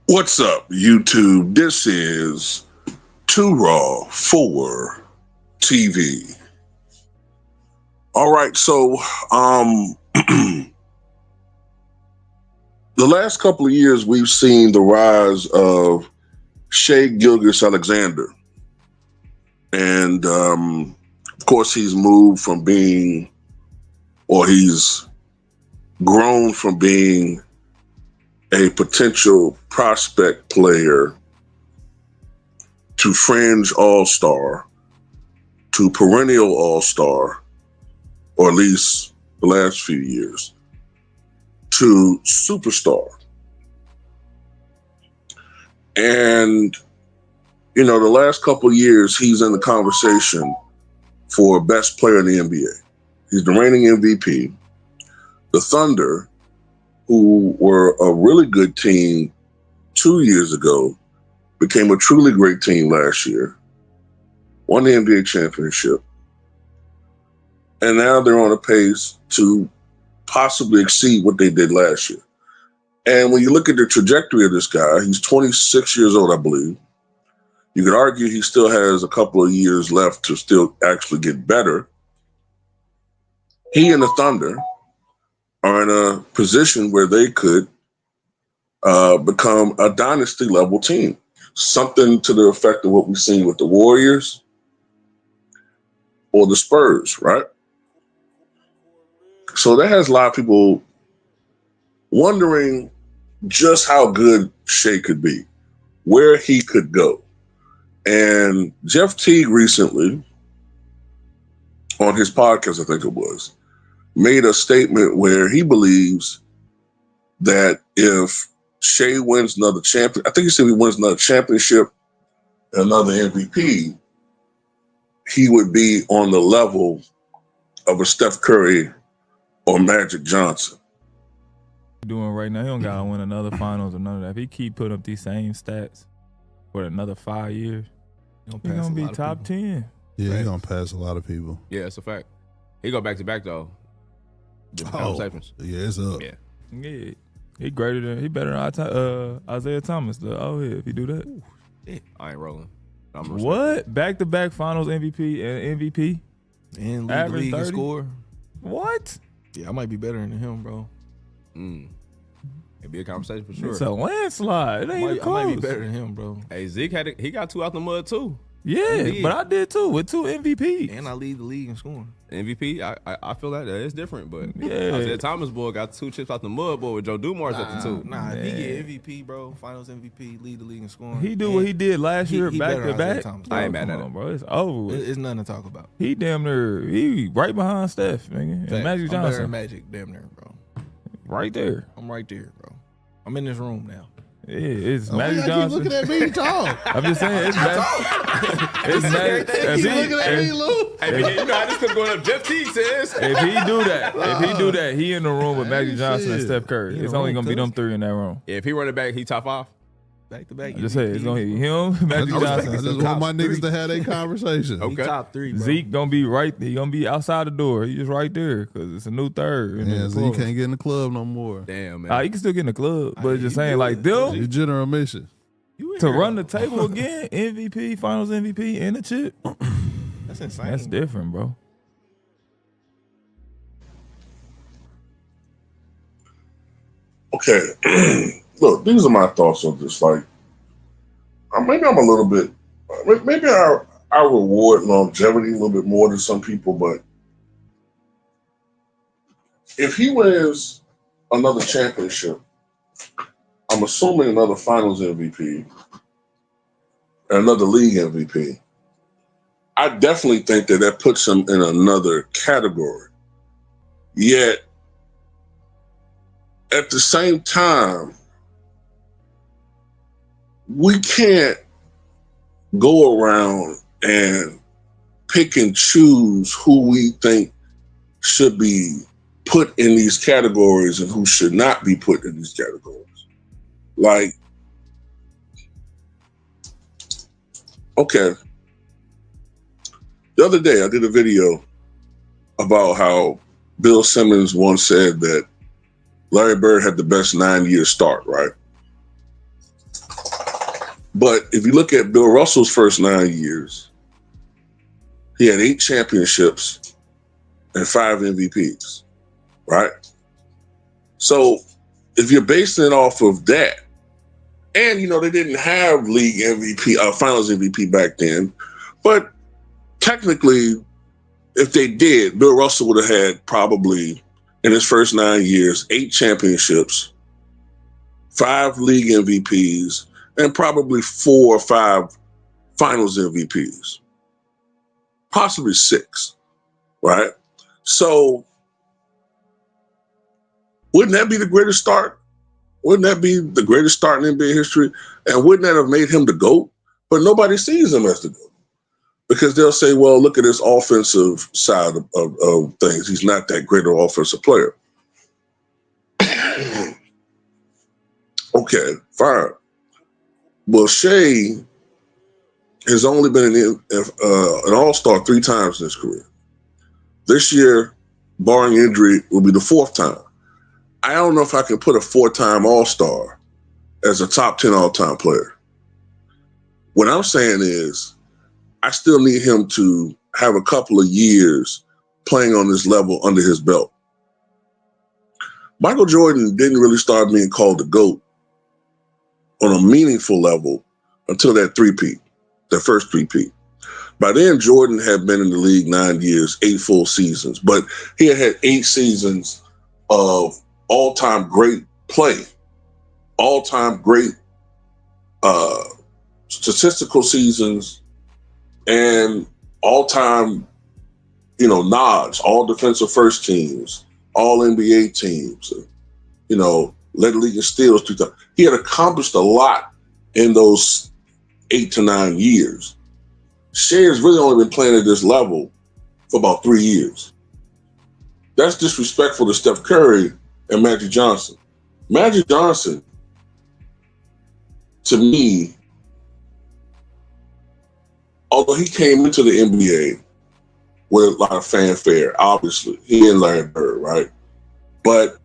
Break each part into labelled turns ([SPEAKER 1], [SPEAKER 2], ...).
[SPEAKER 1] What's up, YouTube? This is Too Raw for TV. All right, so the last couple of years we've seen the rise of Shai Alexander, and of course he's moved from being, or he's grown from being a potential prospect player to fringe all-star to perennial all-star, or at least the last few years, to superstar. And, you know, the last couple of years, he's in the conversation for best player in the NBA. He's the reigning MVP. The Thunder, who were a really good team 2 years ago, became a truly great team last year, won the NBA championship, and now they're on a pace to possibly exceed what they did last year. And when you look at the trajectory of this guy, he's 26 years old, I believe. You could argue he still has a couple of years left to still actually get better. He and the Thunder are in a position where they could become a dynasty level team. Something to the effect of what we've seen with the Warriors or the Spurs, right? So that has a lot of people wondering just how good Shai could be, where he could go. And Jeff Teague recently, on his podcast, I think it was, made a statement where he believes that if Shai wins another champion, I think he said he wins another championship and another MVP, he would be on the level of a Steph Curry or Magic Johnson.
[SPEAKER 2] Doing right now, he don't gotta win another finals or none of that. If he keep putting up these same stats for another 5 years, he's gonna be top 10.
[SPEAKER 3] Yeah, he's gonna pass a lot of people.
[SPEAKER 4] Yeah, it's a fact. He go back to back though. Conversations.
[SPEAKER 3] Yeah, it's up.
[SPEAKER 4] Yeah.
[SPEAKER 2] Yeah, he better than Isaiah Thomas. If he do that,
[SPEAKER 4] I ain't rolling.
[SPEAKER 2] What? Back to back finals MVP and MVP
[SPEAKER 5] and lead the
[SPEAKER 2] average
[SPEAKER 5] league
[SPEAKER 2] 30?
[SPEAKER 5] and score.
[SPEAKER 2] What?
[SPEAKER 5] Yeah, I might be better than him, bro.
[SPEAKER 4] It'd be a conversation for sure.
[SPEAKER 2] It's a landslide. It ain't even
[SPEAKER 5] I
[SPEAKER 2] close.
[SPEAKER 5] might be better than him, bro.
[SPEAKER 4] Hey, Zeke he got two out the mud too.
[SPEAKER 2] Yeah, but I did too with 2 MVPs.
[SPEAKER 5] And I lead the league in scoring.
[SPEAKER 4] MVP, I feel that it's different, but
[SPEAKER 2] Yeah.
[SPEAKER 4] Isaiah Thomas boy got 2 chips out the mud, boy, with Joe Dumars at the 2.
[SPEAKER 5] Nah, if he get MVP, bro, Finals MVP, lead the league in scoring.
[SPEAKER 2] He do what he did last year,
[SPEAKER 5] he
[SPEAKER 2] back
[SPEAKER 5] better
[SPEAKER 2] to
[SPEAKER 5] than Isaiah
[SPEAKER 2] back.
[SPEAKER 5] Thomas.
[SPEAKER 4] I ain't mad at
[SPEAKER 2] Come
[SPEAKER 4] it.
[SPEAKER 2] on, bro. It's over with.
[SPEAKER 5] It's nothing to talk about.
[SPEAKER 2] He damn near, he right behind Steph, nigga. And Magic
[SPEAKER 5] I'm better than
[SPEAKER 2] Johnson.
[SPEAKER 5] Magic, damn near, bro.
[SPEAKER 2] Right there.
[SPEAKER 5] I'm right there, bro. I'm in this room now.
[SPEAKER 2] Yeah, it's
[SPEAKER 3] Why
[SPEAKER 2] Magic
[SPEAKER 3] y'all keep
[SPEAKER 2] Johnson.
[SPEAKER 3] looking at me talk?
[SPEAKER 2] I'm just saying, it's Magic. It's Magic.
[SPEAKER 3] Keep looking at me, Lou.
[SPEAKER 4] Hey, you know how this could go up. Jeff Teague says.
[SPEAKER 2] If he do that, he in the room with Magic Johnson and Steph Curry.
[SPEAKER 5] He in
[SPEAKER 2] It's
[SPEAKER 5] the
[SPEAKER 2] only
[SPEAKER 5] room,
[SPEAKER 2] gonna be
[SPEAKER 5] cuz.
[SPEAKER 2] them 3 in that room.
[SPEAKER 4] If he run it back, he top 5.
[SPEAKER 5] Back to back.
[SPEAKER 2] I just say it's gonna be him, Magic
[SPEAKER 3] I
[SPEAKER 2] Johnson.
[SPEAKER 3] just want my niggas to have their conversation.
[SPEAKER 4] Okay.
[SPEAKER 5] He top 3, bro.
[SPEAKER 2] Zeke gonna be right. He gonna be outside the door. He just right there because it's a new third.
[SPEAKER 3] Yeah, so you can't get in the club no more.
[SPEAKER 4] Damn, man.
[SPEAKER 2] You can still get in the club, but just saying like
[SPEAKER 3] Your
[SPEAKER 2] them
[SPEAKER 3] general mission.
[SPEAKER 2] to run the table again, MVP, Finals MVP, and a chip.
[SPEAKER 5] That's insane.
[SPEAKER 2] That's different, bro.
[SPEAKER 1] Okay, look, these are my thoughts on this. Like, maybe I'm a little bit, maybe I reward longevity a little bit more than some people, but if he wins another championship, I'm assuming another Finals MVP, and another league MVP. I definitely think that puts him in another category. Yet, at the same time, we can't go around and pick and choose who we think should be put in these categories and who should not be put in these categories. Like, okay. The other day I did a video about how Bill Simmons once said that Larry Bird had the best 9-year start, right? But if you look at Bill Russell's first 9 years, he had 8 championships and 5 MVPs, right? So if you're basing it off of that, and they didn't have league MVP, finals MVP back then, but technically, if they did, Bill Russell would have had probably in his first 9 years 8 championships, 5 league MVPs, and probably 4 or 5 finals MVPs, possibly 6, right? So wouldn't that be the greatest start? Wouldn't that be the greatest start in NBA history? And wouldn't that have made him the GOAT? But nobody sees him as the GOAT because they'll say, well, look at his offensive side of things. He's not that great an offensive player. Okay, fine. Well, Shai has only been an all-star 3 times in his career. This year, barring injury, will be the 4th time. I don't know if I can put a 4-time all-star as a top 10 all-time player. What I'm saying is I still need him to have a couple of years playing on this level under his belt. Michael Jordan didn't really start being called the GOAT on a meaningful level until that first three-peat. By then, Jordan had been in the league 9 years, 8 full seasons, but he had 8 seasons of all-time great play, all-time great statistical seasons, and all-time, nods, all defensive first teams, all NBA teams, led the league in steals 2 times. He had accomplished a lot in those 8 to 9 years. Shai has really only been playing at this level for about 3 years. That's disrespectful to Steph Curry and Magic Johnson. Magic Johnson, to me, although he came into the NBA with a lot of fanfare, obviously, he didn't learn Bird, right? But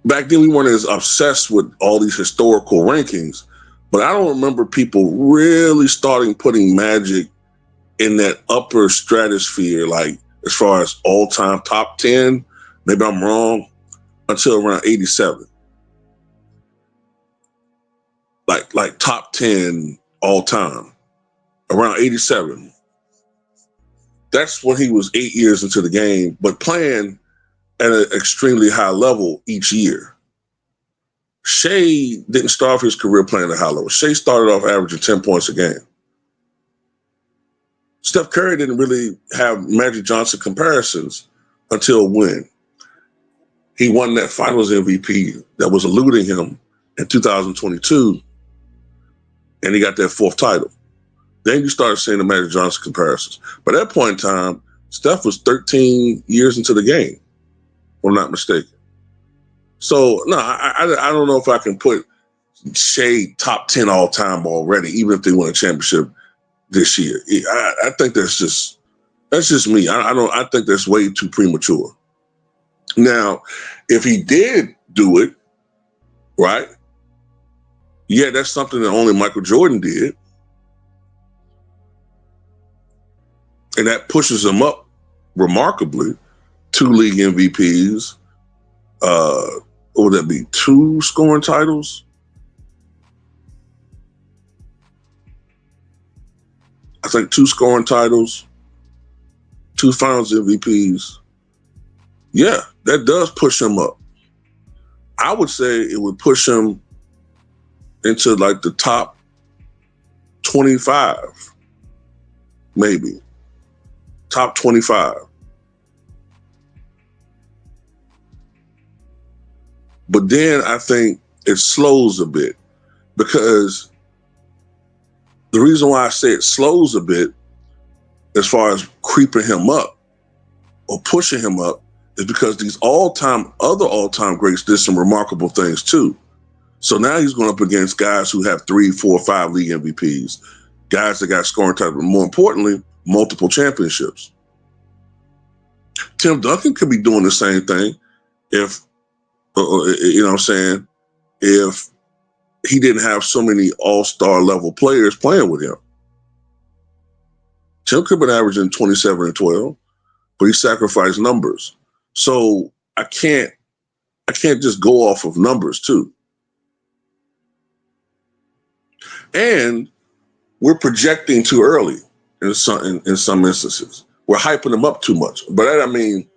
[SPEAKER 1] back then we weren't as obsessed with all these historical rankings, but I don't remember people really starting putting Magic in that upper stratosphere, like as far as all-time top 10, maybe I'm wrong, until around 87. Like top 10 all-time, around 87. That's when he was 8 years into the game, but playing at an extremely high level each year. Shai didn't start off his career playing at a high level. Shai started off averaging 10 points a game. Steph Curry didn't really have Magic Johnson comparisons until when he won that finals MVP that was eluding him in 2022, and he got that 4th title. Then you started seeing the Magic Johnson comparisons. By that point in time, Steph was 13 years into the game, if I'm not mistaken. So, no, I don't know if I can put Shai top 10 all time already, even if they win a championship this year. I think that's just me. I think that's way too premature. Now, if he did do it, right? Yeah, that's something that only Michael Jordan did. And that pushes him up remarkably. 2 league MVPs. What would that be? 2 scoring titles? I think 2 scoring titles, 2 finals MVPs. Yeah, that does push him up. I would say it would push him into like the top 25, maybe. Top 25. But then I think it slows a bit, because the reason why I say it slows a bit as far as creeping him up or pushing him up is because these other all-time greats did some remarkable things too. So now he's going up against guys who have 3, 4, 5 league MVPs, guys that got scoring titles, but more importantly, multiple championships. Tim Duncan could be doing the same thing if, you know what I'm saying, if he didn't have so many all-star level players playing with him. Tim could have been averaging 27 and 12, but he sacrificed numbers. So I can't just go off of numbers too. And we're projecting too early in some instances. We're hyping them up too much. But that, I mean,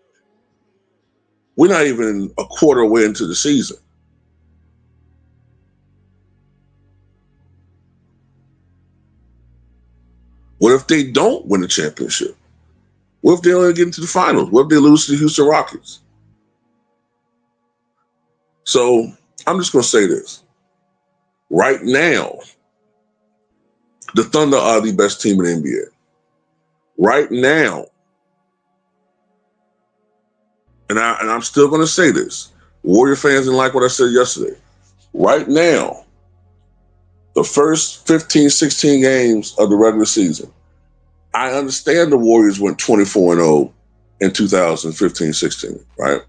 [SPEAKER 1] we're not even a quarter way into the season. What if they don't win the championship? What if they only get into the finals? What if they lose to the Houston Rockets? So I'm just going to say this. Right now, the Thunder are the best team in the NBA. Right now, and I'm still going to say this. Warrior fans didn't like what I said yesterday. Right now, the first 15, 16 games of the regular season, I understand the Warriors went 24-0 in 2015-16, right?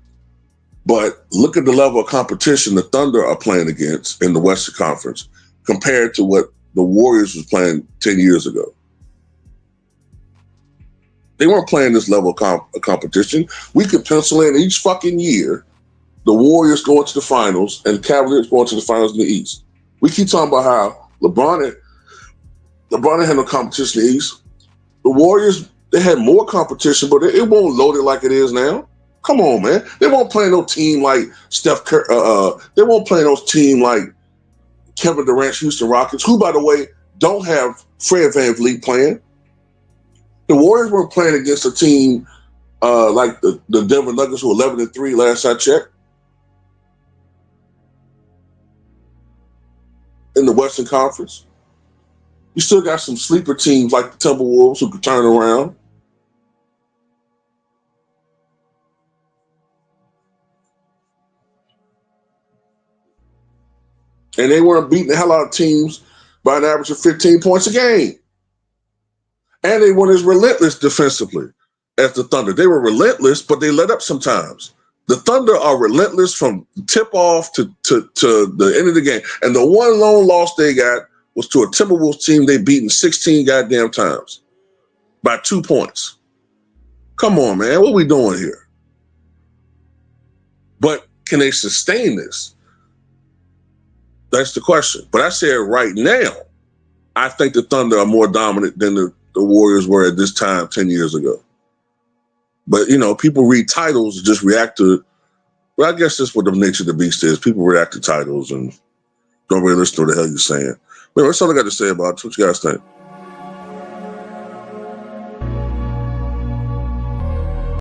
[SPEAKER 1] But look at the level of competition the Thunder are playing against in the Western Conference compared to what the Warriors was playing 10 years ago. They weren't playing this level of competition. We could pencil in each fucking year the Warriors going to the finals and Cavaliers going to the finals in the East. We keep talking about how LeBron had no competition in the East. The Warriors, they had more competition, but it won't load it like it is now. Come on, man. They won't play no team like Steph Curry. They won't play no team like Kevin Durant's Houston Rockets, who, by the way, don't have Fred VanVleet playing. The Warriors weren't playing against a team like the Denver Nuggets, who were 11-3 last I checked. In the Western Conference. You still got some sleeper teams like the Timberwolves who could turn around. And they weren't beating the hell out of teams by an average of 15 points a game. And they weren't as relentless defensively as the Thunder. They were relentless, but they let up sometimes. The Thunder are relentless from tip-off to the end of the game. And the one lone loss they got was to a Timberwolves team they beaten 16 goddamn times by 2 points. Come on, man. What are we doing here? But can they sustain this? That's the question. But I said right now, I think the Thunder are more dominant than the Warriors were at this time 10 years ago. But, you know, people read titles and just react to it. Well, I guess that's what the nature of the beast is. People react to titles and don't really listen to what the hell you're saying. Well, that's all I got to say about it. What you guys think?